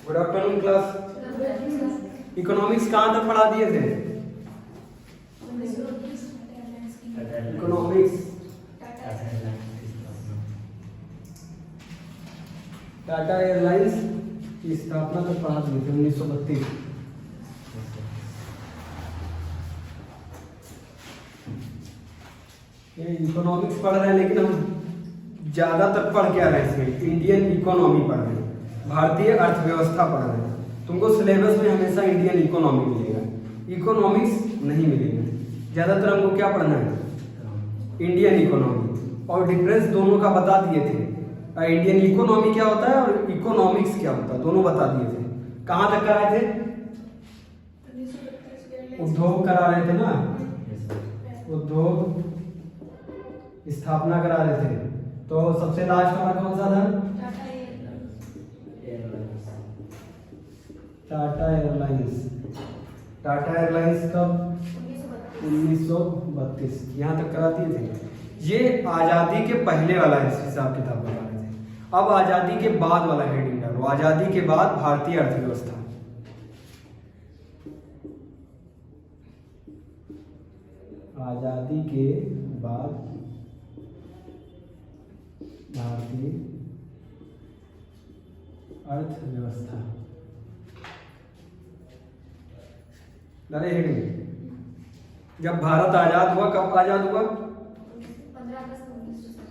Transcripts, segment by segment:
Good afternoon class. Economics कहाँ तक पढ़ा दिए थे? इकोनॉमिक्स टाटा एयरलाइंस की स्थापना तक पढ़ा दिए थे 1932। ये इकोनॉमिक्स पढ़ रहे हैं, लेकिन हम ज्यादातर पढ़ क्या रहे हैं इसमें? इंडियन इकोनॉमी पढ़ रहे हैं, भारतीय अर्थव्यवस्था पढ़ रहे हैं। तुमको सिलेबस में हमेशा इंडियन इकोनॉमी मिलेगा, इकोनॉमिक्स नहीं मिलेगा। ज्यादातर हमको क्या पढ़ना है? Indian economy. और डिफरेंस दोनों का बता दिए थे। इंडियन इकोनॉमी क्या होता है और इकोनॉमिक्स क्या होता है, दोनों बता दिए थे। कहाँ तक कराए थे? उद्योग करा रहे थे ना, उद्योग स्थापना करा रहे थे। तो सबसे लास्ट वाला कौन सा था? टाटा एयरलाइंस। टाटा एयरलाइंस कब? 1932। यहाँ तक कराती थे। ये आजादी के पहले वाला हिसाब किताब बता रहे थे। अब आजादी के बाद वाला हेडिंग डालो, आजादी के बाद भारतीय अर्थव्यवस्था। आजादी के बाद भारतीय अर्थव्यवस्था। डाले हेडिंग। जब भारत आजाद हुआ, कब आजाद हुआ?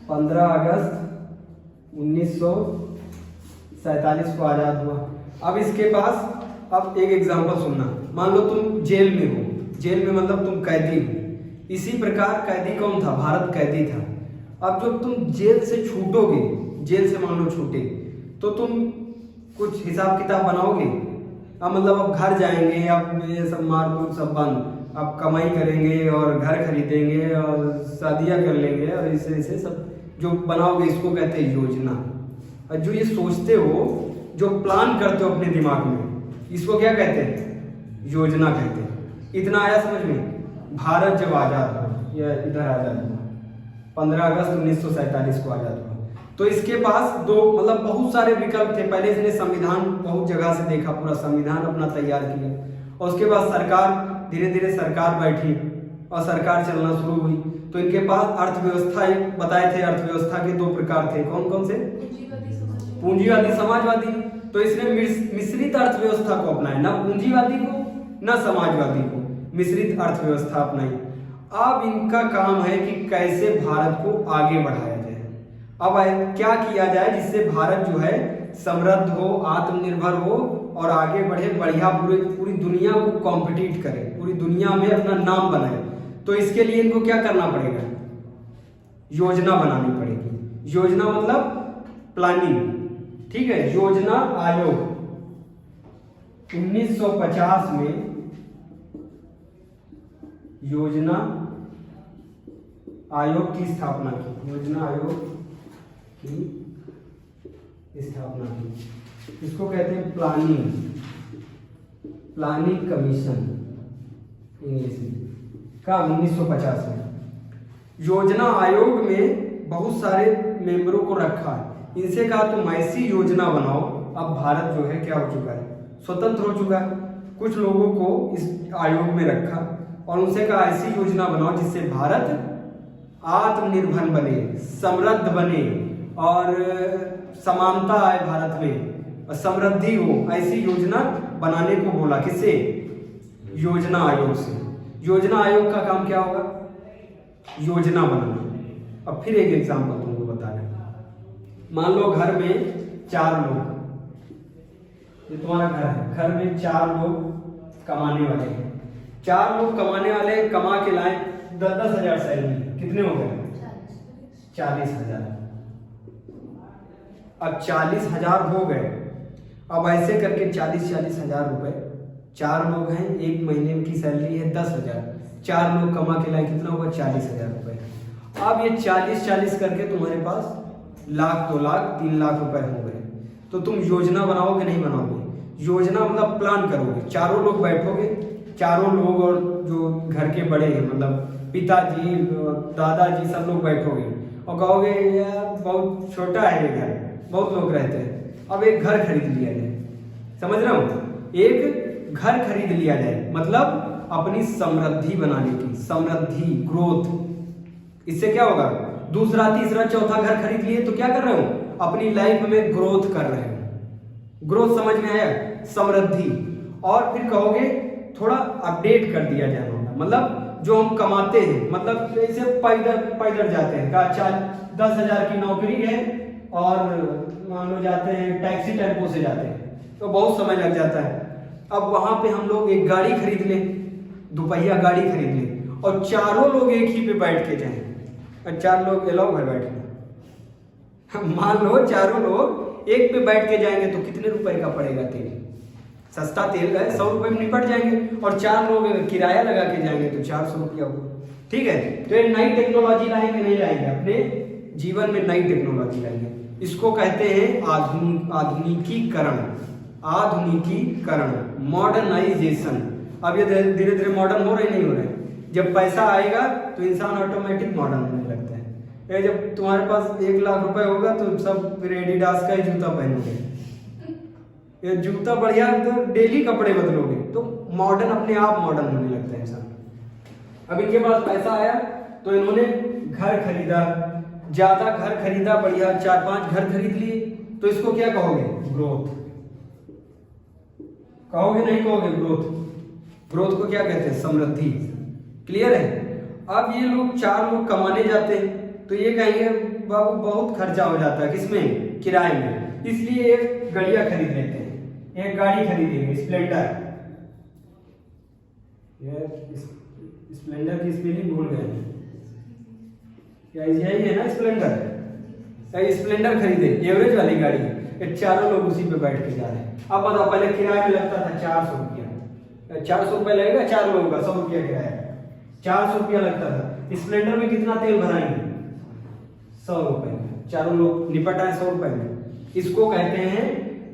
15 अगस्त 1947 को आजाद हुआ। अब इसके पास अब एक एग्जांपल सुनना। मान लो तुम जेल में हो, जेल में मतलब तुम कैदी हो। इसी प्रकार कैदी कौन था? भारत कैदी था। अब जब तुम जेल से छूटोगे, जेल से मान लो छूटे, तो तुम कुछ हिसाब किताब बनाओगे। अब मतलब अब घर जाएंगे, अब ये सब मारपीट सब बंद, अब कमाई करेंगे और घर खरीदेंगे और शादियां कर लेंगे और ऐसे सब जो बनाओगे, इसको कहते हैं योजना। और जो ये सोचते हो, जो प्लान करते हो अपने दिमाग में, इसको क्या कहते हैं? योजना कहते हैं। इतना आया समझ में? भारत जब आजाद हुआ, या इधर आजाद हुआ 15 अगस्त 1947 को आजाद हुआ, तो इसके पास दो मतलब बहुत सारे विकल्प थे। पहले इसने संविधान बहुत जगह से देखा, पूरा संविधान अपना तैयार किया, और उसके बाद सरकार धीरे धीरे सरकार बैठी और सरकार चलना शुरू हुई। तो इनके पास अर्थव्यवस्था एक बताए थे। अर्थव्यवस्था के दो प्रकार थे, कौन कौन से? पूंजीवादी, समाजवादी। तो इसने मिश्रित अर्थव्यवस्था को अपनाया, ना पूंजीवादी को ना समाजवादी को, मिश्रित अर्थव्यवस्था अपनाई। अब इनका काम है कि कैसे भारत को आगे बढ़ाया जाए। अब क्या किया जाए जिससे भारत जो है समृद्ध हो, आत्मनिर्भर हो और आगे बढ़े, बढ़िया पूरी दुनिया को कॉम्पिटिट करे, पूरी दुनिया में अपना नाम बनाए। तो इसके लिए इनको क्या करना पड़ेगा? योजना बनानी पड़ेगी। योजना मतलब प्लानिंग, ठीक है। योजना आयोग 1950 में योजना आयोग की स्थापना की। योजना आयोग की स्थापना की। इसको कहते हैं प्लानिंग कमीशन इंग्लिश में। का 1950 में योजना आयोग में बहुत सारे मेंबरों को रखा है। इनसे कहा तुम ऐसी योजना बनाओ। अब भारत जो है क्या हो चुका है? स्वतंत्र हो चुका है। कुछ लोगों को इस आयोग में रखा और उनसे कहा ऐसी योजना बनाओ जिससे भारत आत्मनिर्भर बने, समृद्ध बने और समानता आए भारत में और समृद्धि हो। ऐसी योजना बनाने को बोला। किससे? योजना आयोग से। योजना आयोग का काम क्या होगा? योजना बनाना। अब फिर एक एग्जांपल तुमको बता रहे हैं। मान लो घर में 4 लोग, ये तुम्हारा घर है, घर में 4 लोग कमाने वाले हैं। 4 लोग कमाने वाले कमा के लाए 10-10 हजार सैलरी। कितने हो गए? 40,000। अब 40,000 हो गए। अब ऐसे करके 40-40 हजार रुपए, 4 लोग हैं, एक महीने की सैलरी है 10,000, 4 लोग कमा के लाए, कितना होगा? 40,000 रुपए। अब ये 40-40 करके तुम्हारे पास 1,00,000, 2,00,000, 3,00,000 रुपए हो गए। तो तुम योजना बनाओगे नहीं बनाओगे? योजना मतलब प्लान करोगे। चारों लोग बैठोगे, चारों लोग और जो घर के बड़े हैं मतलब पिताजी, दादाजी, सब लोग बैठोगे और कहोगे यार बहुत छोटा है ये घर, बहुत लोग रहते हैं। अब एक घर खरीद लिया जाए, समझ रहे हो, एक घर खरीद लिया जाए मतलब अपनी समृद्धि बनाने की, समृद्धि, ग्रोथ। इससे क्या होगा, दूसरा तीसरा चौथा घर खरीद लिए तो क्या कर रहे हो, अपनी लाइफ में ग्रोथ कर रहे हो। ग्रोथ समझ में आया, समृद्धि। और फिर कहोगे थोड़ा अपडेट कर दिया जाए, मतलब जो हम कमाते हैं, मतलब जैसे पैदल जाते हैं, का 10,000 की नौकरी है और मान लो जाते हैं टैक्सी टेम्पो से जाते हैं तो बहुत समय लग जाता है। अब वहां पे हम लोग एक गाड़ी खरीद लें, दोपहिया गाड़ी खरीद लें और चारों लोग एक ही पे बैठ के जाएं, और 4 लोग अलाउ है बैठना, मान लो चारों लोग एक पे बैठ के जाएंगे तो कितने रुपए का पड़ेगा तेल, सस्ता तेल है 100 रुपए में निपट जाएंगे, और 4 लोग किराया लगा के जाएंगे तो 400 रुपया होगा। ठीक है, तो ये नई टेक्नोलॉजी लाएंगे, नहीं लाएंगे, अपने जीवन में नई टेक्नोलॉजी लाएंगे। इसको कहते हैं आधुनिकीकरण, आधुनिकीकरण, मॉडर्नाइजेशन। अब ये धीरे धीरे मॉडर्न हो रहे नहीं हो रहे, जब पैसा आएगा तो इंसान ऑटोमेटिक मॉडर्न होने लगता है। ये जब तुम्हारे पास 1 लाख रुपए होगा तो सब फिर एडिडास का ही जूता पहनोगे, ये जूता बढ़िया तो डेली कपड़े बदलोगे, तो मॉडर्न अपने आप मॉडर्न होने लगता है इंसान। अब इनके पास पैसा आया तो इन्होंने घर खरीदा, ज्यादा घर खरीदा, बढ़िया 4-5 घर खरीद लिए, तो इसको क्या कहोगे, ग्रोथ कहोगे, नहीं कहोगे ग्रोथ। ग्रोथ को क्या कहते हैं, समृद्धि। क्लियर है। अब ये लोग 4 लोग कमाने जाते हैं तो ये कहेंगे बाबू बहुत खर्चा हो जाता है, किसमें, किराए में, इसलिए एक गाड़ियां खरीद लेते हैं, एक गाड़ी खरीदेंगे स्प्लेंडर। स्प्लेंडर की स्पेलिंग भूल गए क्या, यही है ना स्प्लेंडर, स्प्लेंडर खरीदे, एवरेज वाली गाड़ी, ये चारों लोग उसी पे बैठ के जा रहे हैं। अब बताओ, पहले किराया में लगता था 400 रुपया, 400 रुपया लगेगा 4 लोगों का, 100 रुपया किराया, 400 रुपया लगता था। स्प्लेंडर में कितना तेल भराएंगे, 100 रुपए, चारों लोग निपट आए 100 रुपए में। इसको कहते हैं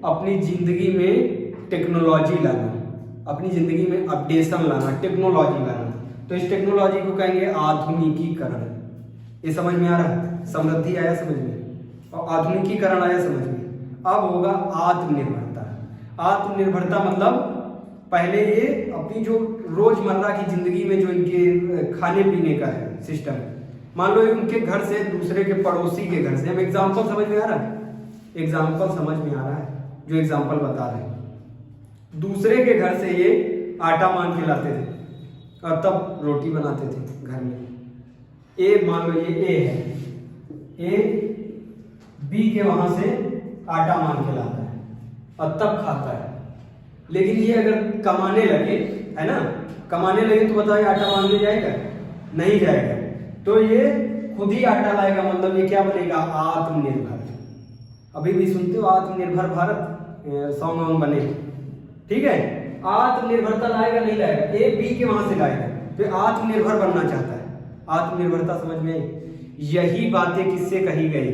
अपनी जिंदगी में टेक्नोलॉजी लाना, अपनी जिंदगी में अपडेशन लाना, टेक्नोलॉजी लाना। तो इस टेक्नोलॉजी को कहेंगे आधुनिकीकरण। ये समझ में आ रहा है, समृद्धि आया समझ में और आधुनिकीकरण आया समझ में। अब होगा आत्मनिर्भरता। आत्मनिर्भरता मतलब पहले ये अपनी जो रोजमर्रा की जिंदगी में जो इनके खाने पीने का है सिस्टम, मान लो उनके घर से दूसरे के पड़ोसी के घर से, हम एग्जाम्पल समझ में आ रहा है, एग्जाम्पल समझ में आ रहा है जो एग्जाम्पल बता रहे हैं, दूसरे के घर से ये आटा मांग के लाते थे और तब रोटी बनाते थे घर में। ए मान लो ये ए है, ए बी के वहां से आटा मांग के लाता है और तब खाता है। लेकिन ये अगर कमाने लगे, है ना, कमाने लगे तो बताइए आटा मांगने जाएगा, नहीं जाएगा, तो ये खुद ही आटा लाएगा, मतलब ये क्या बनेगा, आत्मनिर्भर। अभी भी सुनते हो आत्मनिर्भर भारत सॉन्ग बने, ठीक है, आत्मनिर्भरता लाएगा नहीं लाएगा, ए बी के वहां से लाएगा, तो आत्मनिर्भर बनना चाहता है। आत्मनिर्भरता समझ में। यही बातें किससे कही गई,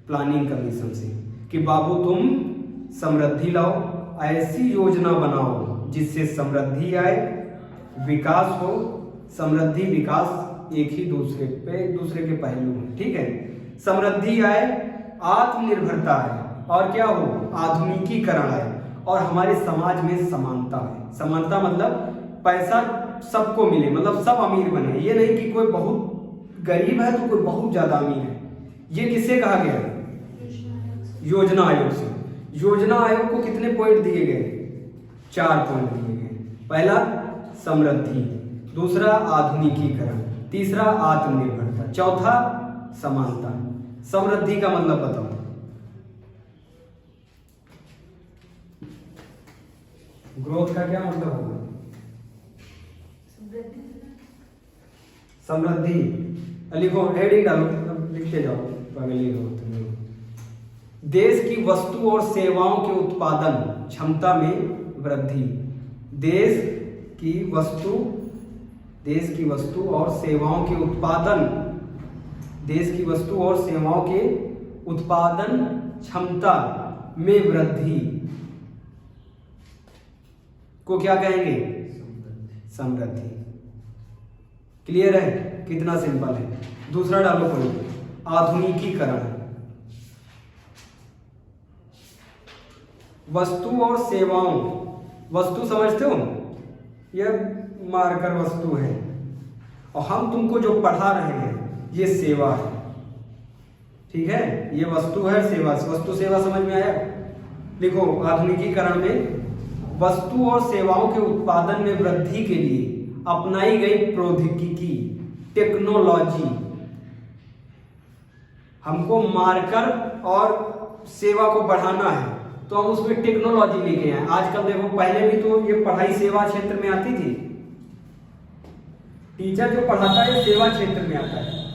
प्लानिंग कमीशन से, कि बाबू तुम समृद्धि लाओ, ऐसी योजना बनाओ जिससे समृद्धि आए, विकास हो। समृद्धि विकास एक ही दूसरे के पहलू हैं, ठीक है। समृद्धि आए, आत्मनिर्भरता आए, और क्या हो, आधुनिकीकरण आए, और हमारे समाज में समानता है। समानता मतलब पैसा सबको मिले, मतलब सब अमीर बने, ये नहीं कि कोई बहुत गरीब है तो कोई बहुत ज्यादा अमीर है। ये किससे कहा गया, योजना आयोग से। योजना आयोग को कितने पॉइंट दिए गए, 4 पॉइंट दिए गए। पहला समृद्धि, दूसरा आधुनिकीकरण, तीसरा आत्मनिर्भरता, चौथा समानता। समृद्धि का मतलब बताओ, ग्रोथ का क्या मतलब होगा, समृद्धि। लिखो, हेडिंग डालो, लिखते जाओ, देश की वस्तु और सेवाओं के उत्पादन क्षमता में वृद्धि। देश की वस्तु और सेवाओं के उत्पादन, देश की वस्तु और सेवाओं के उत्पादन क्षमता में वृद्धि को क्या कहेंगे, समृद्धि। क्लियर है, कितना सिंपल है। दूसरा डालो पॉइंट, आधुनिकीकरण। वस्तु और सेवाओं, वस्तु समझते हो, यह मार्कर वस्तु है, और हम तुमको जो पढ़ा रहे हैं ये सेवा है। ठीक है, ये वस्तु है, सेवा, वस्तु सेवा समझ में आया। लिखो, आधुनिकीकरण में वस्तु और सेवाओं के उत्पादन में वृद्धि के लिए अपनाई गई प्रौद्योगिकी, टेक्नोलॉजी। हमको मार्कर और सेवा को बढ़ाना है तो हम उसमें टेक्नोलॉजी लेके आए। आजकल देखो, पहले भी तो ये पढ़ाई सेवा क्षेत्र में आती थी, टीचर जो पढ़ाता है सेवा क्षेत्र में आता है।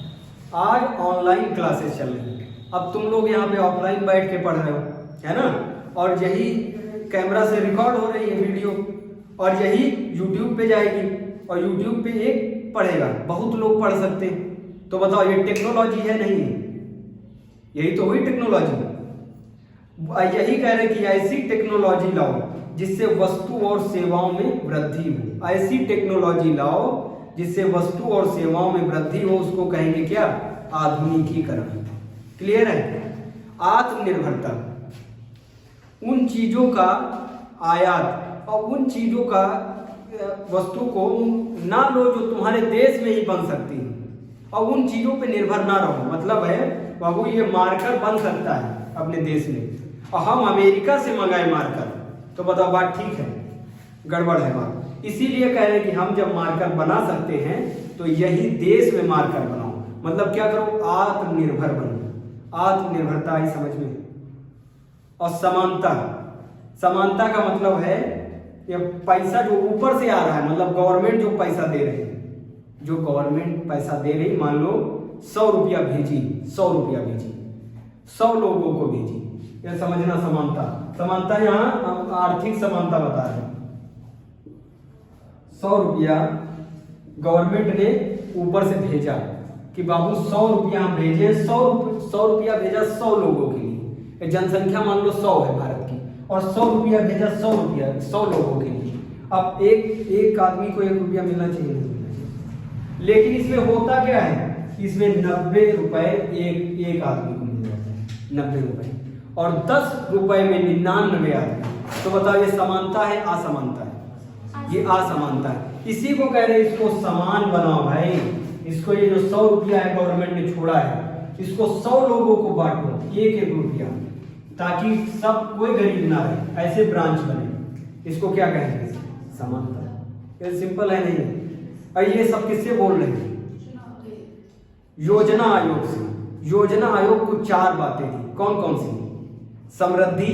आज ऑनलाइन क्लासेस चल रही हैं, अब तुम लोग यहाँ पे ऑफलाइन बैठ के पढ़ रहे हो, है ना, और यही कैमरा से रिकॉर्ड हो रही है वीडियो, और यही यूट्यूब पे जाएगी, और यूट्यूब पे एक पढ़ेगा, बहुत लोग पढ़ सकते हैं। तो बताओ, ये टेक्नोलॉजी है नहीं है? यही तो हुई टेक्नोलॉजी। यही कह रहे कि ऐसी टेक्नोलॉजी लाओ जिससे वस्तु और सेवाओं में वृद्धि हो। ऐसी टेक्नोलॉजी लाओ जिससे वस्तु और सेवाओं में वृद्धि हो, उसको कहेंगे क्या? आधुनिकीकरण। क्लियर है? आत्मनिर्भरता, उन चीजों का आयात और उन चीजों का वस्तु को ना लो जो तुम्हारे देश में ही बन सकती है, और उन चीजों पे निर्भर ना रहो। मतलब है बाबू, ये मार्कर बन सकता है अपने देश में, और हम अमेरिका से मंगाए मार्कर, तो बताओ बात ठीक है? गड़बड़ है बात। इसीलिए कह रहे हैं कि हम जब मार्कर बना सकते हैं तो यही देश में मार्कर बनाओ। मतलब क्या करो? आत्मनिर्भर बनो। आत्मनिर्भरता आई समझ में? और समानता, समानता का मतलब है ये पैसा जो ऊपर से आ रहा है, मतलब गवर्नमेंट जो पैसा दे रही है, जो गवर्नमेंट पैसा दे रही, मान लो 100 रुपया भेजी, 100 रुपया भेजी, 100 लोगों को भेजी, यह समझना समानता। समानता यहाँ आर्थिक समानता बता रहे हैं। 100 रुपया गवर्नमेंट ने ऊपर से भेजा कि बाबू 100 रुपया हम भेजे, 100 रुपया भेजा 100 लोगों के लिए, जनसंख्या मान लो 100 है भारत की, और 100 रुपया भेजा 100 रुपया 100 लोगों के लिए। अब एक आदमी को 1 रुपया मिलना चाहिए, नहीं मिलना चाहिए, लेकिन इसमें होता क्या है? इसमें 90 रुपए एक आदमी को मिल जाते हैं, 90 रुपए, और 10 रुपए में 99 आदमी। तो बताओ, ये समानता है असमानता है? ये असमानता है। इसी को कह रहे हैं, इसको समान बनाओ भाई। इसको, ये जो 100 रुपया है गवर्नमेंट ने छोड़ा है, इसको 100 लोगों को बांटो, 1-1 रुपया, ताकि सब कोई गरीब ना रहे, ऐसे ब्रांच बने। इसको क्या कहेंगे? समानता। ये सिंपल है नहीं? और ये सब किससे बोल रहे हैं? योजना आयोग से। योजना आयोग को 4 बातें थी, कौन कौन सी? समृद्धि,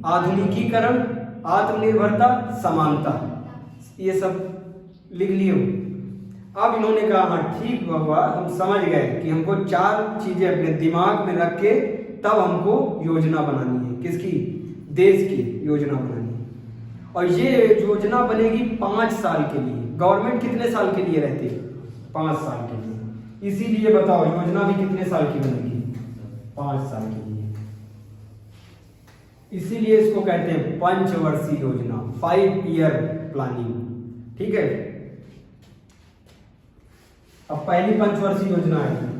आधुनिकीकरण, आत्मनिर्भरता, समानता। ये सब लिख लियो। अब इन्होंने कहा हाँ ठीक बाबा, हम समझ गए कि हमको 4 चीजें अपने दिमाग में रख के तब हमको योजना बनानी है। किसकी? देश की योजना बनानी है। और ये योजना बनेगी 5 साल के लिए। गवर्नमेंट कितने साल के लिए रहती है? 5 साल के लिए। इसीलिए बताओ, योजना भी कितने साल की बनेगी? 5 साल के लिए। इसीलिए इसको कहते हैं पंचवर्षीय योजना, 5 ईयर प्लानिंग। ठीक है। अब पहली पंचवर्षीय योजना है,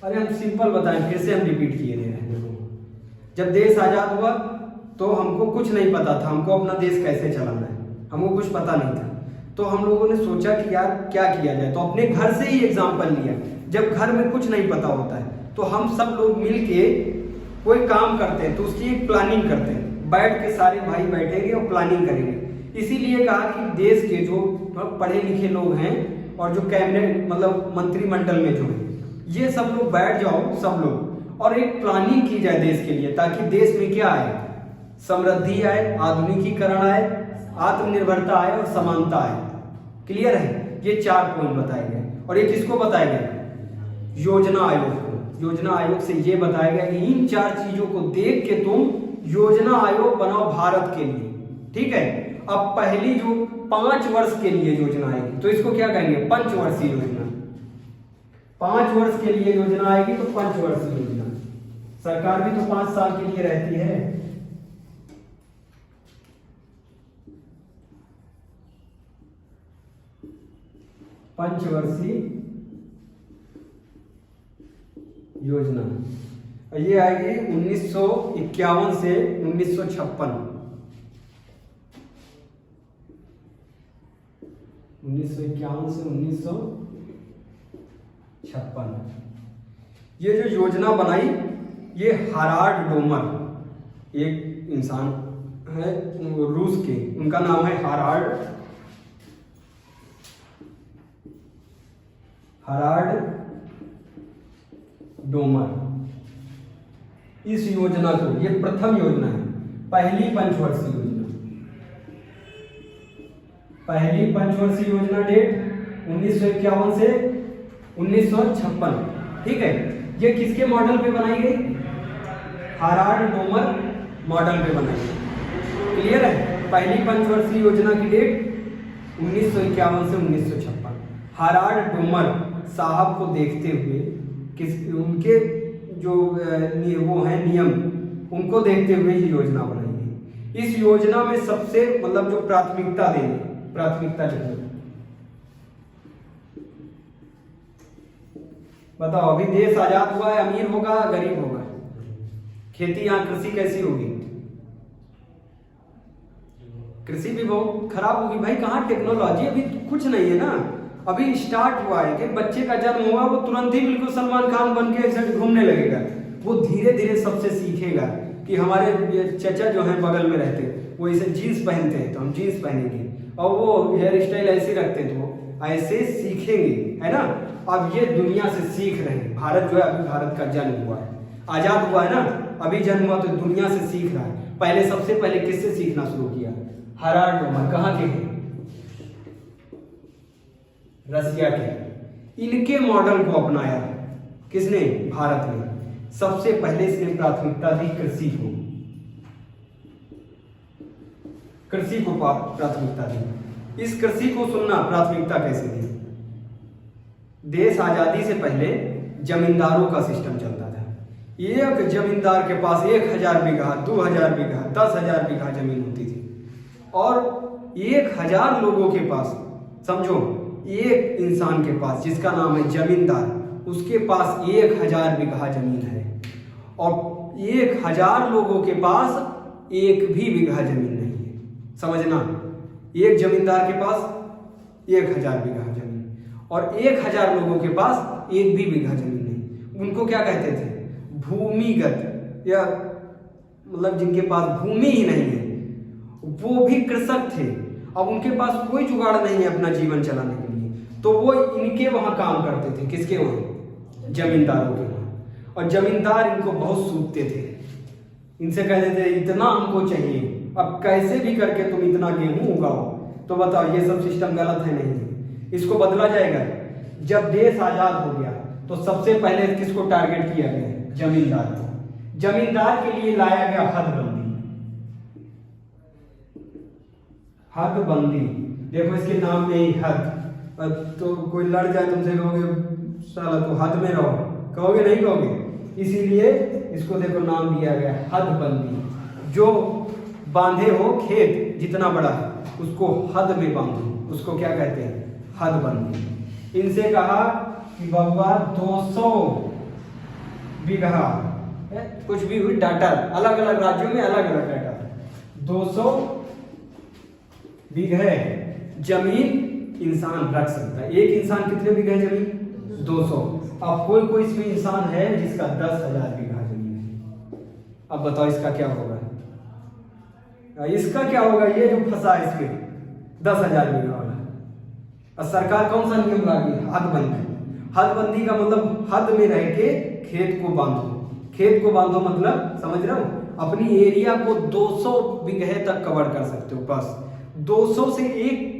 अरे हम सिंपल बताएं, फिर से हम रिपीट किए दे रहे हैं। देखो, जब देश आजाद हुआ तो हमको कुछ नहीं पता था, हमको अपना देश कैसे चलाना है, हमको कुछ पता नहीं था। तो हम लोगों ने सोचा कि यार क्या किया जाए, तो अपने घर से ही एग्जाम्पल लिया। जब घर में कुछ नहीं पता होता है तो हम सब लोग मिल के कोई काम करते हैं तो उसकी एक प्लानिंग करते हैं, बैठ के सारे भाई बैठेंगे और प्लानिंग करेंगे। इसीलिए कहा कि देश के जो पढ़े लिखे लोग हैं और जो कैबिनेट मतलब मंत्रिमंडल में जो है, ये सब लोग बैठ जाओ, सब लोग, और एक प्लानिंग की जाए देश के लिए, ताकि देश में क्या आए? समृद्धि आए, आधुनिकीकरण आए, आत्मनिर्भरता आए और समानता आए। क्लियर है? ये 4 पॉइंट बताए गए। और ये किसको बताया गया? योजना आयोग को। योजना आयोग से ये बताया गया कि इन 4 चीजों को देख के तुम योजना आयोग बनाओ भारत के लिए। ठीक है। अब पहली जो 5 वर्ष के लिए योजना आएगी तो इसको क्या कहेंगे? पंचवर्षीय योजना। 5 वर्ष के लिए योजना आएगी तो पंचवर्षीय योजना। सरकार भी तो 5 साल के लिए रहती है। पंचवर्षीय योजना। ये आएगी 1951 से 1956। 1951 से 1956 ये जो योजना बनाई, ये हाराड डोमर, एक इंसान है रूस के, उनका नाम है हाराड डोमर। इस योजना को, ये प्रथम योजना है, पहली पंचवर्षीय योजना। पहली पंचवर्षीय योजना डेट 1951 से 1956, ठीक है। ये किसके मॉडल पे बनाई गई? हाराड डोमर मॉडल पे बनाई गई। क्लियर है? पहली पंचवर्षीय योजना की डेट 1951 से 1956। हाराड डोमर साहब को देखते हुए उनके जो वो हैं नियम, उनको देखते हुए ये योजना बनाई गई। इस योजना में सबसे मतलब जो प्राथमिकता लिखनी। बताओ, अभी देश आजाद हुआ है, अमीर होगा गरीब होगा? खेती, यहाँ कृषि कैसी होगी? कृषि भी बहुत खराब होगी भाई। कहाँ टेक्नोलॉजी, अभी कुछ नहीं है ना। अभी स्टार्ट हुआ है कि बच्चे का जन्म हुआ, वो तुरंत ही बिल्कुल सलमान खान बन के घूमने लगेगा। वो धीरे धीरे सबसे सीखेगा कि हमारे चचा जो हैं बगल में रहते, वो इसे जीन्स पहनते हैं तो हम जीन्स पहनेंगे, और वो हेयर स्टाइल ऐसे रखते हैं तो वो ऐसे सीखेंगे, है ना। अब ये दुनिया से सीख रहे हैं। भारत जो है, अभी भारत का जन्म हुआ है, आजाद हुआ है ना, अभी जन्म हुआ, तो दुनिया से सीख रहा है। पहले सबसे पहले किससे सीखना शुरू किया? हाराड डोमर। कहाँ के हैं? रसिया के। इनके मॉडल को अपनाया किसने? भारत ने। सबसे पहले इसने प्राथमिकता दी कृषि को, प्राथमिकता दी। इस कृषि को सुनना, प्राथमिकता कैसे दी? देश आजादी से पहले जमींदारों का सिस्टम चलता था। एक जमींदार के पास 1000 बीघा, 2000 बीघा, 10,000 बीघा जमीन होती थी, और 1000 लोगों के पास, समझो, एक इंसान के पास जिसका नाम है जमींदार, उसके पास 1000 बीघा जमीन है, और 1000 लोगों के पास 1 भी बीघा जमीन नहीं है। समझना, एक जमींदार के पास 1000 बीघा जमीन, और 1000 लोगों के पास 1 भी बीघा जमीन नहीं। उनको क्या कहते थे? भूमिगत, या मतलब जिनके पास भूमि ही नहीं है, वो भी कृषक थे। अब उनके पास कोई जुगाड़ नहीं है अपना जीवन चलाने के लिए, तो वो इनके वहां काम करते थे। किसके वहां? जमींदारों के वहां। और जमींदार इनको बहुत सूदते थे, इनसे कहते थे इतना हमको चाहिए, अब कैसे भी करके तुम इतना गेहूं उगाओ। तो बताओ, ये सब सिस्टम गलत है? नहीं, इसको बदला जाएगा। जब देश आजाद हो गया तो सबसे पहले किसको टारगेट किया गया? जमींदार को। जमींदार के लिए लाया गया हदबंदी। देखो इसके नाम में ही हद, तो कोई लड़ जाए तुमसे, कहोगे साला तू हद में रहो, कहोगे नहीं कहोगे? इसीलिए इसको देखो नाम दिया गया हदबंदी। जो बांधे हो खेत जितना बड़ा है, उसको हद में बांधो, उसको क्या कहते हैं? हदबंदी। इनसे कहा कि बबुआ 200 बीघा, कुछ भी हुई डाटा, अलग अलग राज्यों में अलग अलग डाटा, 200 बीघे जमीन इंसान रख सकता है। एक इंसान कितने बीघे जमीन? 200। अब कोई इसमें इंसान है जिसका 10,000 बीघा जमीन है। अब बताओ इसका क्या होगा? इसका क्या होगा? ये जो फंसा इसके 10,000 बीघा वाला, और सरकार कौन सा नियम ला गई? हदबंदी। हदबंदी का मतलब हद में रह के खेत को बांधो। खेत को बांधो मतलब, समझ रहे हो, अपनी एरिया को 200 बीघे तक कवर कर सकते हो बस। 200 से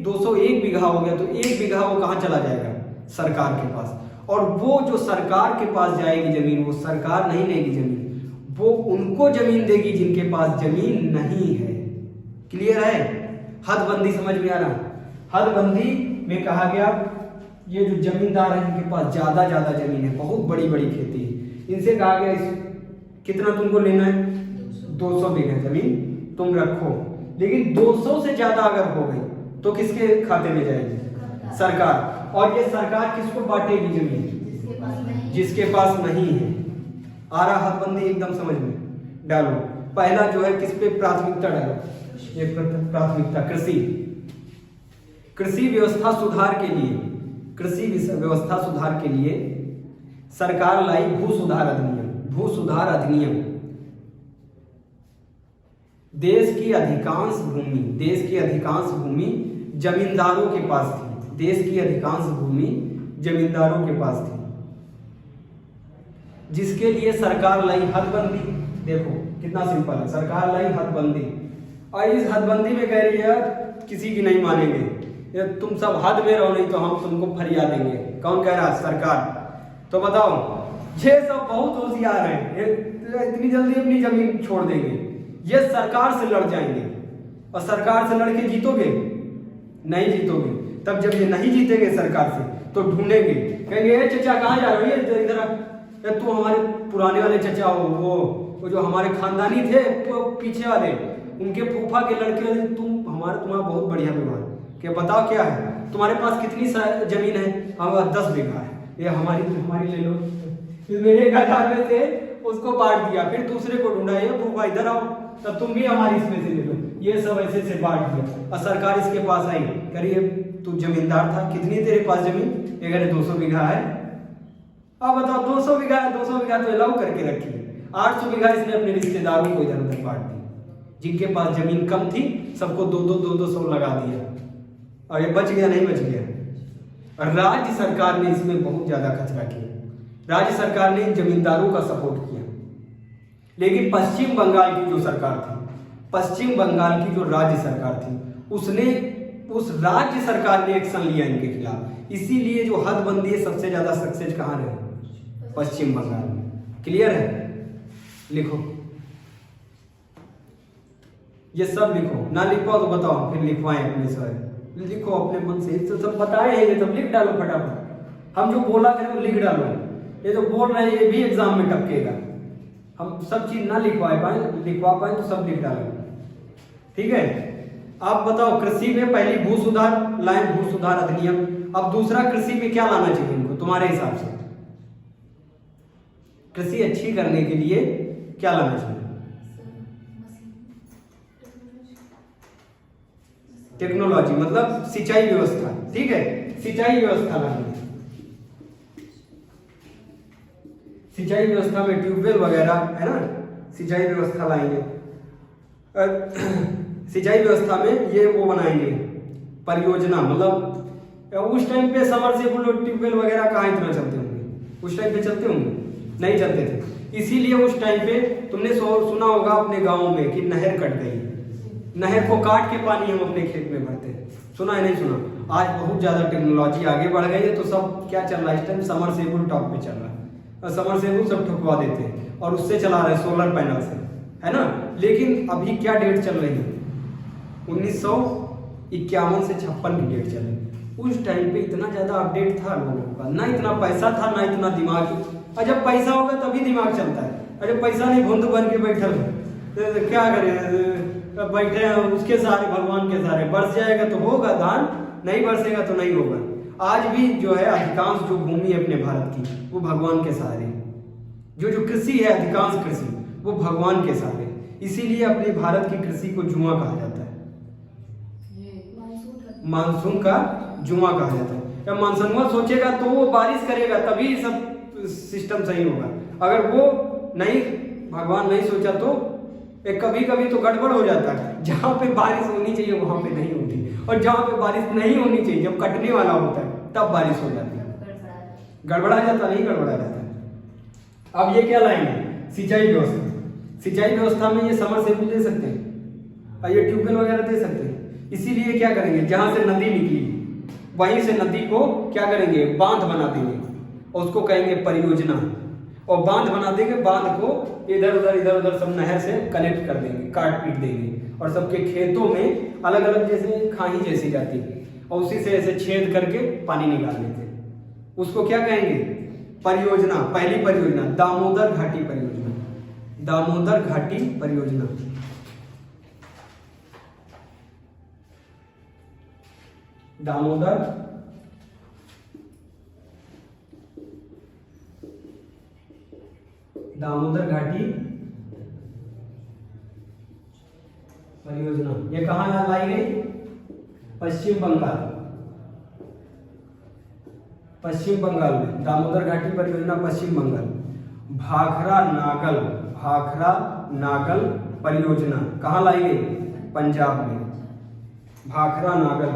201 बीघा हो गया, तो 1 बीघा वो कहाँ चला जाएगा? सरकार के पास। और वो जो सरकार के पास जाएगी जमीन, वो सरकार नहीं लेगी जमीन, वो उनको जमीन देगी जिनके पास जमीन नहीं है। क्लियर है? हदबंदी समझ में आ रहा? हदबंदी में कहा गया ये जो जमींदार है, इनके पास ज्यादा जमीन है, बहुत बड़ी बड़ी खेती है, इनसे कहा गया कितना तुमको लेना है? 200 बीघा जमीन तुम रखो, लेकिन 200 से ज्यादा अगर हो गई तो किसके खाते में जाएगी? सरकार। और ये सरकार किसको बांटेगी जमीन? जिसके पास नहीं है। आ रहा हदबंदी एकदम समझ में डालो। पहला जो है किस पे प्राथमिकता डालो, ये प्राथमिकता कृषि। कृषि व्यवस्था सुधार के लिए, कृषि व्यवस्था सुधार के लिए सरकार लाई भू सुधार अधिनियम। भू सुधार अधिनियम। देश की अधिकांश भूमि जमींदारों के पास थी। देश की अधिकांश भूमि जमींदारों के पास थी, जिसके लिए सरकार लाई हदबंदी। देखो कितना सिंपल है, सरकार लाई हदबंदी। और इस हदबंदी में कह रही है किसी की नहीं मानेंगे, ये तुम सब हद में रहो नहीं तो हम तुमको फरिया देंगे। कौन कह रहा है? सरकार। तो बताओ, ये सब बहुत होशियार हैं, इतनी जल्दी अपनी जमीन छोड़ देंगे, ये सरकार से लड़ जाएंगे। और सरकार से लड़के जीतोगे? नहीं जीतोगे। तब जब ये नहीं जीतेंगे सरकार से तो ढूंढेंगे, कहेंगे ए चचा कहाँ जा रहे हो, ये इधर तू हमारे पुराने वाले चचा हो, वो जो हमारे खानदानी थे तो पीछे वाले, उनके फूफा के लड़के, तुम्हारा बहुत बढ़िया व्यवहार। कि बताओ क्या है तुम्हारे पास, कितनी जमीन है? हमारा 10 बीघा है, ये हमारी ले लो। फिर मेरे 1000 में से उसको बांट दिया, फिर दूसरे को ढूंढा, ये फूफा इधर आओ, तब तुम भी हमारी इसमें से ले लो। ये सब ऐसे से बांट दिया। और सरकार इसके पास आई, करिए तू जमींदार था, कितनी तेरे पास जमीन? ये कह रहे 200 बीघा है। अब बताओ 200 बीघा है, 200 बीघा तो अलाउ करके रखी, 800 बीघा इसने अपने रिश्तेदारों को इधर उधर बांट दी। जिनके पास जमीन कम थी सबको 200 लगा दिया, और ये बच गया नहीं बच गया। और राज्य सरकार ने इसमें बहुत ज्यादा कचरा किया। राज्य सरकार ने जमींदारों का सपोर्ट किया। लेकिन पश्चिम बंगाल की जो सरकार थी, पश्चिम बंगाल की जो राज्य सरकार थी, उस राज्य सरकार ने एक्शन लिया इनके खिलाफ। इसीलिए जो हदबंदी है सबसे ज्यादा सक्सेस कहाँ रहे? पश्चिम बंगाल में। क्लियर है? लिखो, ये सब लिखो। ना लिख पाओ तो बताओ, फिर लिखवाएं अपने से। लिखो अपने मन से, तो सब बताए हैं, ये सब लिख डालो फटाफट। हम जो बोला थे वो लिख डालो। ये जो बोल रहे हैं ये भी एग्जाम में टपकेगा। हम सब चीज ना लिखवा पाए तो सब लिख डालो। ठीक है? आप बताओ, कृषि में पहली भू सुधार लाए, भू सुधार अधिनियम। अब दूसरा, कृषि में क्या लाना चाहिए इनको तुम्हारे हिसाब से? कृषि अच्छी करने के लिए क्या लाना चाहिए? टेक्नोलॉजी, मतलब सिंचाई व्यवस्था। ठीक है, सिंचाई व्यवस्था लानी। सिंचाई व्यवस्था में ट्यूबवेल वगैरह है ना, सिंचाई व्यवस्था लाएंगे। सिंचाई व्यवस्था में ये वो बनाएंगे परियोजना। मतलब उस टाइम पे समरसेबुल और ट्यूबवेल वगैरह कहाँ इतना चलते होंगे? उस टाइम पे चलते होंगे? नहीं चलते थे। इसीलिए उस टाइम पे तुमने सुना होगा अपने गाँव में कि नहर कट गई, नहर को काट के पानी हम अपने खेत में भरते हैं। सुना है? नहीं सुना? आज बहुत ज्यादा टेक्नोलॉजी आगे बढ़ गई है, तो सब क्या चल रहा है इस टाइम? समरसेबुल टॉप पे चल रहा है। समरसेबुल सब ठुकवा देते हैं और उससे चला रहे हैं, सोलर पैनल से, है ना। लेकिन अभी क्या डेट चल रही है? 1951 से 56 की डेट चल रही है। उस टाइम पे इतना ज्यादा अपडेट था लोगों का, ना इतना पैसा था ना इतना दिमाग। और जब पैसा होगा तभी दिमाग चलता है, और जब पैसा नहीं, भुंद बन के बैठल तो क्या करें? बैठे हैं उसके सहारे, भगवान के सहारे। बरस जाएगा तो होगा धान, नहीं बरसेगा तो नहीं होगा। आज भी जो है अधिकांश जो भूमि है अपने भारत की वो भगवान के सहारे, जो कृषि है अधिकांश कृषि वो भगवान के सहारे। इसीलिए अपने भारत की कृषि को जुआ कहा जाता है, मानसून का जुआ कहा जाता है। जब मानसून सोचेगा तो वो बारिश करेगा, तभी सब सिस्टम सही होगा। अगर वो नहीं, भगवान नहीं सोचा तो कभी कभी तो गड़बड़ हो जाता है। जहाँ पे बारिश होनी चाहिए वहां पे नहीं होती, और जहाँ पे बारिश नहीं होनी चाहिए, जब कटने वाला होता है तब बारिश हो जाती है, गड़बड़ा जाता नहीं, गड़बड़ा जाता है। अब ये क्या लाएंगे? सिंचाई व्यवस्था। सिंचाई व्यवस्था में ये समरसेबुल दे सकते हैं और ये ट्यूबवेल वगैरह दे सकते हैं। इसीलिए क्या करेंगे, जहां से नदी निकली वहीं से नदी को क्या करेंगे? बांध बना देंगे, और उसको कहेंगे परियोजना। और बांध बना देंगे, बांध को इधर उधर सब नहर से कनेक्ट कर देंगे, काट पीट देंगे, और सबके खेतों में अलग अलग जैसे खाई जैसी जाती है, और उसी से ऐसे छेद करके पानी निकाल लेते हैं। उसको क्या कहेंगे? परियोजना। पहली परियोजना दामोदर घाटी परियोजना, दामोदर घाटी परियोजना। दामोदर दामोदर घाटी परियोजना, ये कहाँ लाई गई? पश्चिम बंगाल, पश्चिम बंगाल में दामोदर घाटी परियोजना पश्चिम बंगाल। भाखरा नागल परियोजना कहाँ लाई गई? पंजाब में। भाखरा नागल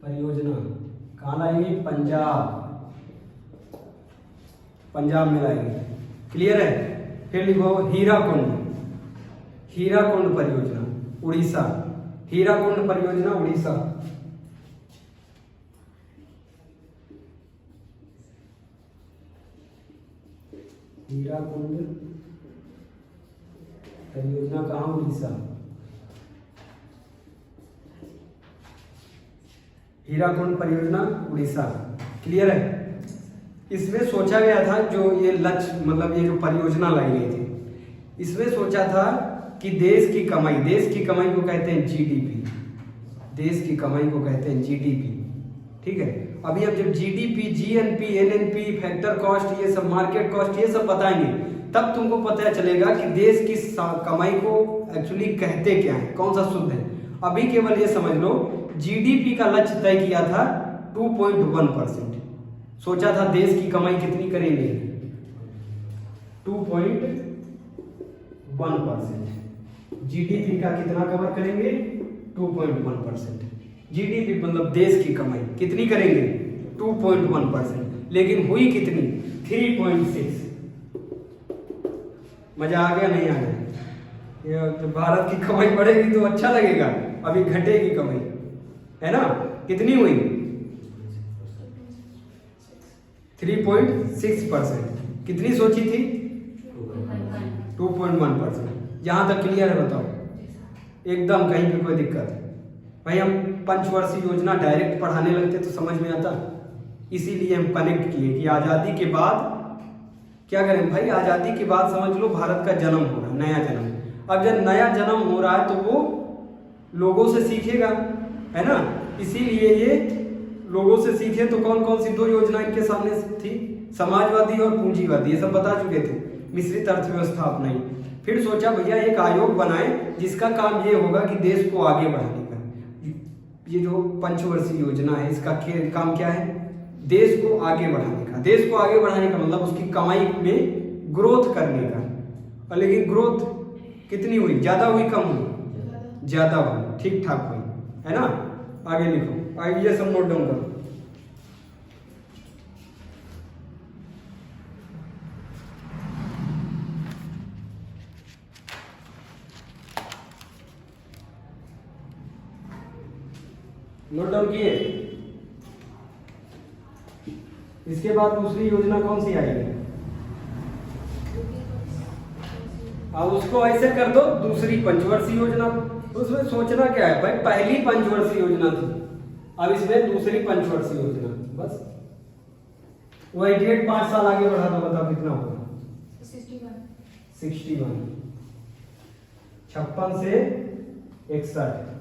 परियोजना कहाँ लाई गई? पंजाब में लाई गई। क्लियर है? फिर लिखो हीराकुंड परियोजना उड़ीसा, हीराकुंड परियोजना उड़ीसा। हीराकुंड परियोजना कहाँ? उड़ीसा। हीराकुंड परियोजना उड़ीसा। क्लियर है? इसमें सोचा गया था, जो ये लक्ष्य मतलब ये जो परियोजना लाई गई थी, इसमें सोचा था कि देश की कमाई को कहते हैं जीडीपी, देश की कमाई को कहते हैं जीडीपी। ठीक है, अभी अब जब GDP, GNP, NNP, factor cost, ये सब मार्केट कॉस्ट, ये सब बताएंगे, तब तुमको पता चलेगा कि देश की कमाई को एक्चुअली कहते क्या है, कौन सा शुद्ध है। अभी केवल ये समझ लो, जीडीपी का लक्ष्य तय किया था 2.1%। सोचा था देश की कमाई कितनी करेंगे? 2.1%। जीडीपी का कितना कवर करेंगे? 2.1%। जीडीपी मतलब देश की कमाई कितनी करेंगे? 2.1%। लेकिन हुई कितनी? 3.6। मजा आ गया नहीं आ गया? ये तो भारत की कमाई बढ़ेगी तो अच्छा लगेगा, अभी घटेगी कमाई, है ना? कितनी हुई? 3.6%। कितनी सोची थी? 2.1%। यहां तक क्लियर है? बताओ एकदम, कहीं पे कोई दिक्कत? भाई हम पंचवर्षीय योजना डायरेक्ट पढ़ाने लगते तो समझ में आता, इसीलिए हम कनेक्ट किए कि आजादी के बाद क्या करें भाई। आजादी के बाद समझ लो भारत का जन्म हो रहा है, नया जन्म। अब जब नया जन्म हो रहा है तो वो लोगों से सीखेगा, है ना? इसीलिए ये लोगों से सीखे तो कौन कौन सी दो योजना इनके सामने थी? समाजवादी और पूंजीवादी, ये सब बता चुके थे। मिश्रित अर्थव्यवस्था अपनाई। फिर सोचा भैया एक आयोग बनाए जिसका काम ये होगा कि देश को आगे बढ़ाने का। ये जो पंचवर्षीय योजना है, इसका काम क्या है? देश को आगे बढ़ाने का। देश को आगे बढ़ाने का मतलब उसकी कमाई में ग्रोथ करने का। और लेकिन ग्रोथ कितनी हुई? ज्यादा हुई, कम हुई? ज्यादा हुई, ठीक ठाक हुई, है ना? आगे लिखो, ये सब नोट डाउन करो। नोट डाउन किए? इसके बाद दूसरी योजना कौन सी आएगी? अब उसको ऐसे कर दो, दूसरी पंचवर्षीय योजना। उसमें सोचना क्या है भाई? पहली पंचवर्षीय योजना थी, अब इसमें दूसरी पंचवर्षीय योजना। बस वही डेट 5 साल आगे बढ़ा दो, बताओ कितना होगा? 61। 56 से 61।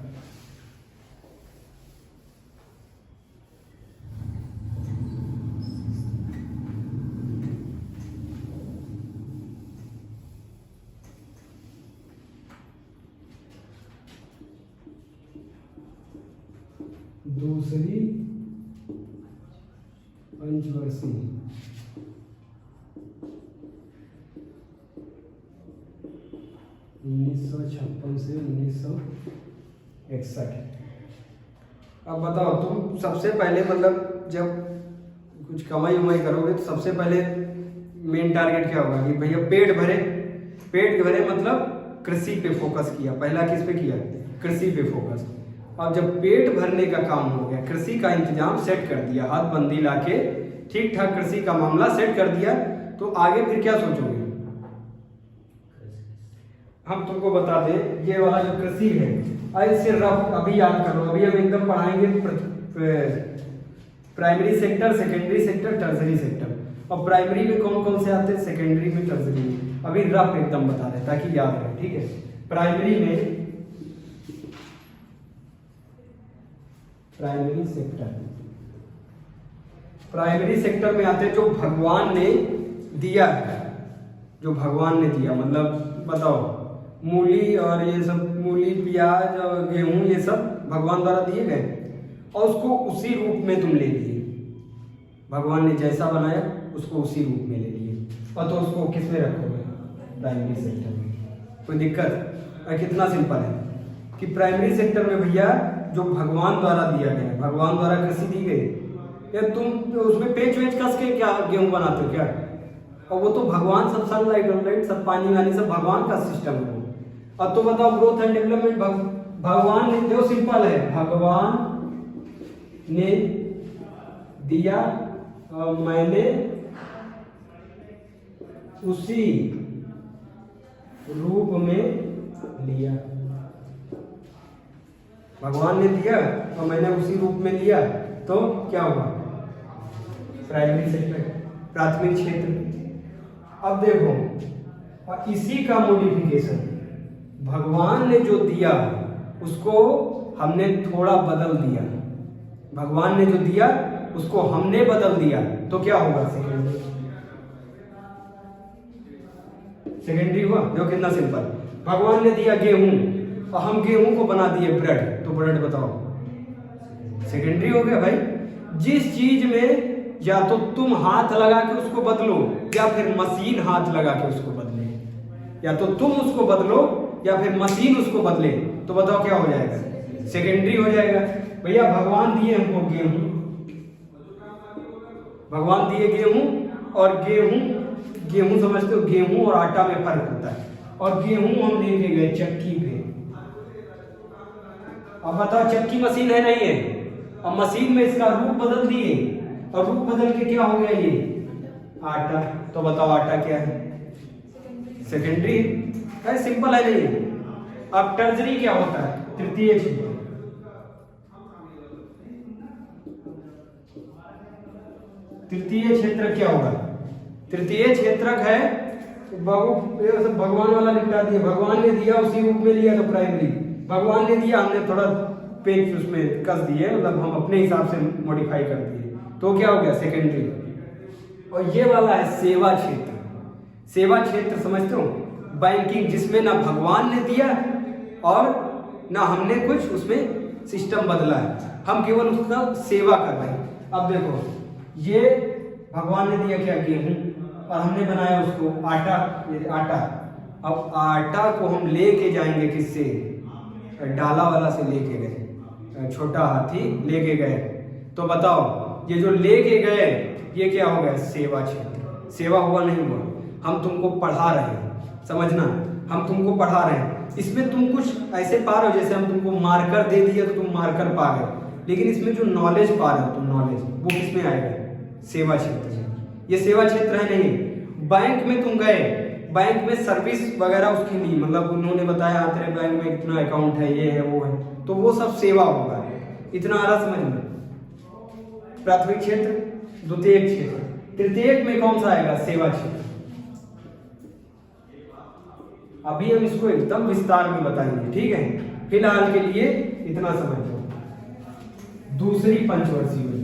दूसरी पंचवर्षीय 1956 से 1961। अब बताओ तुम सबसे पहले मतलब जब कुछ कमाई उमाई करोगे तो सबसे पहले मेन टारगेट क्या होगा कि भैया पेट भरे मतलब कृषि पे फोकस किया। पहला किस पे किया? कृषि पे फोकस। अब जब पेट भरने का काम हो गया, कृषि का इंतजाम सेट कर दिया, हाथ बंदी लाके ठीक ठाक कृषि का मामला सेट कर दिया, तो आगे फिर क्या सोचोगे? हम तुमको बता दें, ये वाला जो कृषि है, ऐसे रफ अभी याद कर लो। अभी हम एकदम पढ़ाएंगे primary sector, secondary sector, tertiary sector. और प्राइमरी में कौन कौन से आते हैं, सेकेंडरी में, टर्सरी में। अभी रफ एकदम बता रहे ताकि याद रहे, ठीक है? प्राइमरी में प्राइमरी सेक्टर, प्राइमरी सेक्टर में आते हैं जो भगवान ने दिया है, जो भगवान ने दिया, मतलब बताओ मूली और ये सब, मूली प्याज और गेहूं ये सब भगवान द्वारा दिए गए और उसको उसी रूप में तुम ले लिए। भगवान ने जैसा बनाया उसको उसी रूप में ले लिए और तो उसको किस में रखोगे? प्राइमरी सेक्टर में। कोई दिक्कत? और कितना सिंपल है कि प्राइमरी सेक्टर में भैया जो भगवान द्वारा दिया गया, भगवान द्वारा कृषि दी गई, या तुम उसमें पेच वेच कस के क्या गेहूं बनाते हो क्या? और वो तो भगवान सब सनलाइट सब पानी वानी सब भगवान का सिस्टम है। अब तो बताओ ग्रोथ एंड डेवलपमेंट भगवान ने, देखो सिंपल है, भगवान ने दिया और मैंने उसी रूप में लिया। भगवान ने दिया और मैंने उसी रूप में लिया, तो क्या हुआ? प्राइमरी सेक्टर, प्राथमिक क्षेत्र। अब देखो, और इसी का मॉडिफिकेशन, भगवान ने जो दिया उसको हमने थोड़ा बदल दिया, भगवान ने जो दिया उसको हमने बदल दिया, तो क्या होगा? सेकेंडरी। सेकेंडरी हुआ। देखो कितना सिंपल, भगवान ने दिया गेहूं और हम गेहूं को बना दिए ब्रेड, तो ब्रेड बताओ सेकेंडरी हो गया भाई। जिस चीज में या तो तुम हाथ लगा के उसको बदलो या फिर मशीन हाथ लगा के उसको बदले, या तो तुम उसको बदलो या फिर मशीन उसको बदले, तो बताओ क्या हो जाएगा? सेकेंडरी हो जाएगा। भैया भगवान दिए हमको गेहूं, भगवान दिए गेहूं, और गेहूं समझते हो, गेहूं और आटा में फर्क होता है, और गेहूं हम लेके गए चक्की पे। अब बताओ चक्की मशीन है नहीं है, और मशीन में इसका रूप बदल दिए, और रूप बदल के क्या हो गया? ये आटा। तो बताओ आटा क्या है? सेकेंडरी है। सिंपल है नहीं? अब टर्जरी क्या होता है? तृतीय क्षेत्र। तृतीय क्षेत्र क्या होगा? तृतीय क्षेत्रक है, भगवान वाला निपटा दिया, भगवान ने दिया उसी रूप में लिया, तो प्राइमरी। भगवान ने दिया, हमने थोड़ा पेज उसमें कस दिए, मतलब हम अपने हिसाब से मॉडिफाई कर दिए, तो क्या हो गया? सेकेंडरी। और ये वाला है सेवा क्षेत्र। सेवा क्षेत्र समझते हो? बैंकिंग, जिसमें ना भगवान ने दिया और ना हमने कुछ उसमें सिस्टम बदला है, हम केवल उसका सेवा कर रहे हैं। अब देखो, ये भगवान ने दिया क्या? गेहूं, और हमने बनाया उसको आटा, ये आटा। अब आटा को हम लेके जाएंगे किससे? डाला वाला से लेके गए, छोटा हाथी लेके गए, तो बताओ ये जो लेके गए ये क्या हो गया? सेवा क्षेत्र। सेवा हुआ नहीं हुआ? हम तुमको पढ़ा रहे हैं, समझना, हम तुमको पढ़ा रहे हैं, इसमें तुम कुछ ऐसे पा रहे हो जैसे हम तुमको मार्कर दे दिए तो तुम मार्कर पा गए, लेकिन इसमें जो नॉलेज पा रहे हो तुम, नॉलेज वो किस में आएगा? सेवा क्षेत्र में। ये सेवा क्षेत्र है नहीं। बैंक में तुम गए, बैंक में सर्विस वगैरह उसकी ली, मतलब उन्होंने बताया तेरे बैंक में इतना अकाउंट है, ये है वो है, तो वो सब सेवा होगा। इतना आ रहा समझ में? प्राथमिक क्षेत्र, द्वितीयक क्षेत्र, तृतीयक में कौन सा आएगा? सेवा क्षेत्र। अभी हम इसको एकदम विस्तार में बताएंगे, ठीक है? फिलहाल के लिए इतना समझ लो। दूसरी पंचवर्षीय योजना,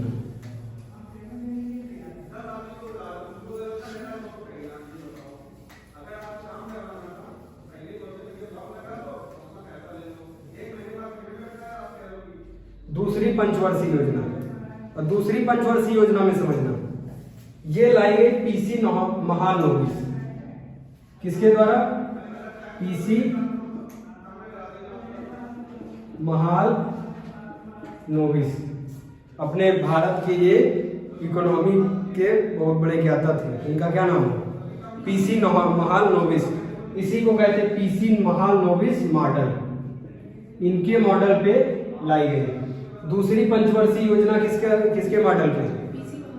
दूसरी पंचवर्षीय योजना, और दूसरी पंचवर्षीय योजना में समझना, ये लाई गई पीसी महालनोबिस। किसके द्वारा? पीसी महालनोबिस। अपने भारत के ये इकोनॉमी के बहुत बड़े ज्ञाता थे, इनका क्या नाम है? पीसी महालनोबिस। इसी को कहते हैं पीसी महालनोबिस मॉडल। इनके मॉडल पे लाई गई। दूसरी पंचवर्षीय योजना किसके मॉडल पे?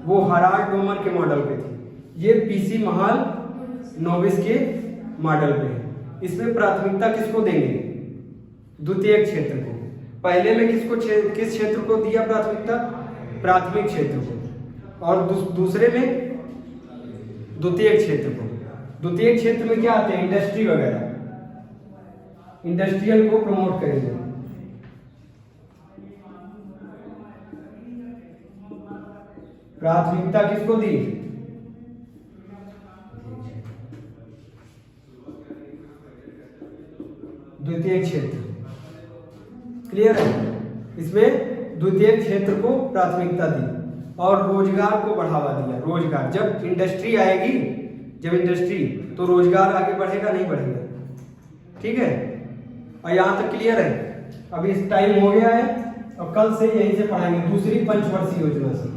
वो हरार्ड डोमर के मॉडल पे थी। ये पीसी महालनोबिस के मॉडल पे है। इसमें प्राथमिकता किसको देंगे? द्वितीयक क्षेत्र को। पहले में किस क्षेत्र को दिया प्राथमिकता? प्राथमिक क्षेत्र को। और दूसरे में द्वितीयक क्षेत्र को। द्वितीयक क्षेत्र में क्या आते हैं? इंडस्ट्री वगैरह, इंडस्ट्रियल को प्रमोट करेंगे। प्राथमिकता किसको दी? द्वितीय क्षेत्र। क्लियर है? इसमें द्वितीय क्षेत्र को प्राथमिकता दी और रोजगार को बढ़ावा दिया। रोजगार, जब इंडस्ट्री आएगी, जब इंडस्ट्री, तो रोजगार आगे बढ़ेगा नहीं बढ़ेगा? ठीक है, और यहाँ तक क्लियर है? अभी इस टाइम हो गया है और कल से यहीं से पढ़ाएंगे, दूसरी पंचवर्षीय योजना से,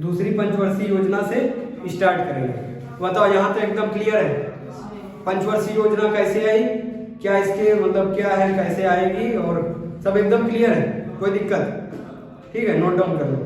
दूसरी पंचवर्षीय योजना से स्टार्ट करेंगे। बताओ यहाँ तक एकदम क्लियर है? पंचवर्षीय योजना कैसे आई, क्या इसके मतलब क्या है, कैसे आएगी, और सब एकदम क्लियर है? कोई दिक्कत? ठीक है, नोट डाउन कर लो।